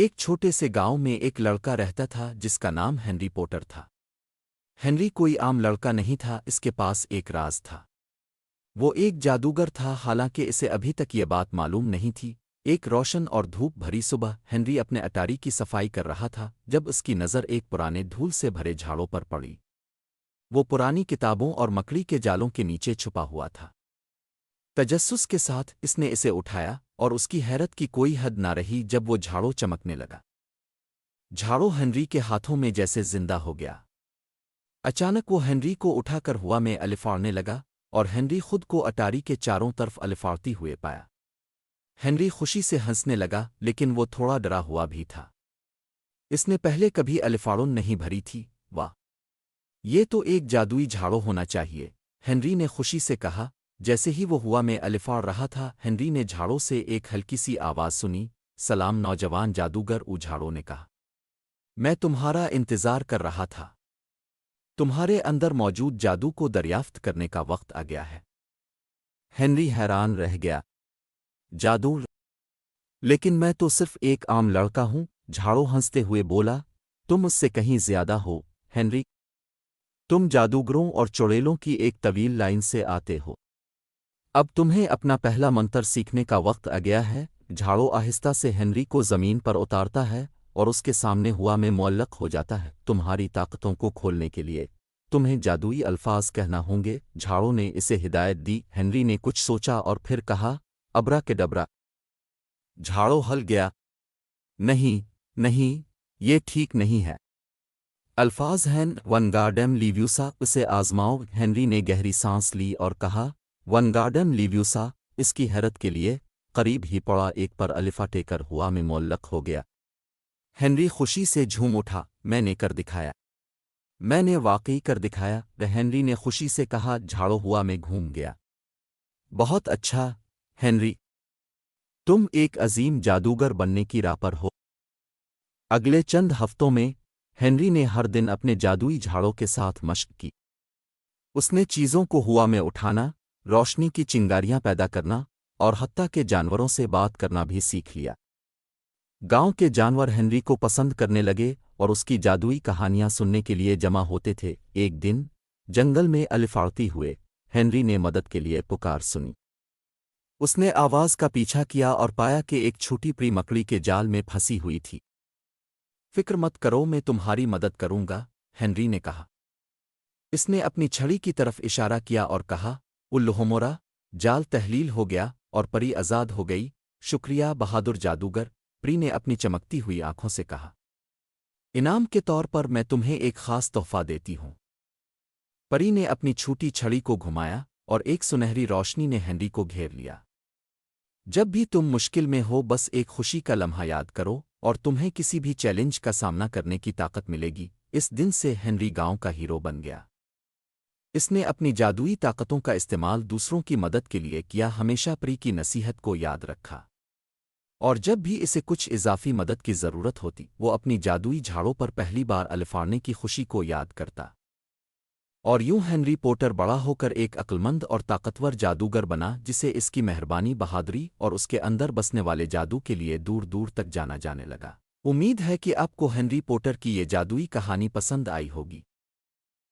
ایک چھوٹے سے گاؤں میں ایک لڑکا رہتا تھا جس کا نام ہنری پوٹر تھا۔ ہنری کوئی عام لڑکا نہیں تھا، اس کے پاس ایک راز تھا۔ وہ ایک جادوگر تھا، حالانکہ اسے ابھی تک یہ بات معلوم نہیں تھی۔ ایک روشن اور دھوپ بھری صبح ہنری اپنے اٹاری کی صفائی کر رہا تھا جب اس کی نظر ایک پرانے دھول سے بھرے جھاڑوں پر پڑی۔ وہ پرانی کتابوں اور مکڑی کے جالوں کے نیچے چھپا ہوا تھا۔ تجسس کے ساتھ اس نے اسے اٹھایا اور اس کی حیرت کی کوئی حد نہ رہی جب وہ جھاڑو چمکنے لگا۔ جھاڑو ہنری کے ہاتھوں میں جیسے زندہ ہو گیا۔ اچانک وہ ہنری کو اٹھا کر ہوا میں الفاڑنے لگا اور ہنری خود کو اٹاری کے چاروں طرف الفاڑتی ہوئے پایا۔ ہنری خوشی سے ہنسنے لگا، لیکن وہ تھوڑا ڈرا ہوا بھی تھا۔ اس نے پہلے کبھی الفاڑن نہیں بھری تھی۔ واہ، یہ تو ایک جادوئی جھاڑو ہونا چاہیے، ہنری نے خوشی سے کہا۔ جیسے ہی وہ ہوا میں الفاڑ رہا تھا، ہنری نے جھاڑو سے ایک ہلکی سی آواز سنی۔ سلام نوجوان جادوگر، جھاڑو نے کہا۔ میں تمہارا انتظار کر رہا تھا۔ تمہارے اندر موجود جادو کو دریافت کرنے کا وقت آ گیا ہے۔ ہنری حیران رہ گیا۔ جادو؟ لیکن میں تو صرف ایک عام لڑکا ہوں، جھاڑو ہنستے ہوئے بولا۔ تم اس سے کہیں زیادہ ہو ہنری، تم جادوگروں اور چڑیلوں کی ایک طویل لائن سے آتے ہو۔ اب تمہیں اپنا پہلا منتر سیکھنے کا وقت آ گیا ہے۔ جھاڑو آہستہ سے ہنری کو زمین پر اتارتا ہے اور اس کے سامنے ہوا میں معلق ہو جاتا ہے۔ تمہاری طاقتوں کو کھولنے کے لیے تمہیں جادوئی الفاظ کہنا ہوں گے، جھاڑو نے اسے ہدایت دی۔ ہنری نے کچھ سوچا اور پھر کہا، ابرا کے ڈبرا۔ جھاڑو ہل گیا۔ نہیں نہیں، یہ ٹھیک نہیں ہے۔ الفاظ ہیں ونگارڈم لیویوسا، اسے آزماؤ۔ ہنری نے گہری سانس لی اور کہا، ونگارڈم لیویوسا۔ اس کی حیرت کے لیے قریب ہی پڑا ایک پر الفا ٹیکر ہوا میں معلق ہو گیا۔ ہنری خوشی سے جھوم اٹھا، میں نے کر دکھایا، میں نے واقعی کر دکھایا۔ ہنری نے خوشی سے کہا، جھاڑو ہوا میں گھوم گیا۔ بہت اچھا ہنری، تم ایک عظیم جادوگر بننے کی راہ پر ہو۔ اگلے چند ہفتوں میں ہنری نے ہر دن اپنے جادوئی جھاڑوں کے ساتھ مشق کی۔ اس نے چیزوں کو ہوا میں اٹھانا، روشنی کی چنگاریاں پیدا کرنا اور حتیٰ کہ جانوروں سے بات کرنا بھی سیکھ لیا۔ گاؤں کے جانور ہنری کو پسند کرنے لگے اور اس کی جادوئی کہانیاں سننے کے لیے جمع ہوتے تھے۔ ایک دن جنگل میں الفاڑتی ہوئے ہنری نے مدد کے لیے پکار سنی۔ اس نے آواز کا پیچھا کیا اور پایا کہ ایک چھوٹی پری مکڑی کے جال میں پھنسی ہوئی تھی۔ فکر مت کرو، میں تمہاری مدد کروں گا، ہنری نے کہا۔ اس نے اپنی چھڑی کی طرف اشارہ کیا اور کہا، الہمورا، جال تحلیل ہو گیا اور پری آزاد ہو گئی۔ شکریہ بہادر جادوگر، پری نے اپنی چمکتی ہوئی آنکھوں سے کہا۔ انعام کے طور پر میں تمہیں ایک خاص تحفہ دیتی ہوں۔ پری نے اپنی چھوٹی چھڑی کو گھمایا اور ایک سنہری روشنی نے ہنری کو گھیر لیا۔ جب بھی تم مشکل میں ہو، بس ایک خوشی کا لمحہ یاد کرو اور تمہیں کسی بھی چیلنج کا سامنا کرنے کی طاقت ملے گی۔ اس دن سے ہنری گاؤں کا ہیرو بن گیا۔ اس نے اپنی جادوئی طاقتوں کا استعمال دوسروں کی مدد کے لیے کیا، ہمیشہ پری کی نصیحت کو یاد رکھا، اور جب بھی اسے کچھ اضافی مدد کی ضرورت ہوتی، وہ اپنی جادوئی جھاڑوں پر پہلی بار الفاڑنے کی خوشی کو یاد کرتا۔ اور یوں ہنری پوٹر بڑا ہو کر ایک عقلمند اور طاقتور جادوگر بنا، جسے اس کی مہربانی، بہادری اور اس کے اندر بسنے والے جادو کے لیے دور دور تک جانا جانے لگا۔ امید ہے کہ آپ کو ہنری پوٹر کی یہ جادوئی کہانی پسند آئی ہوگی۔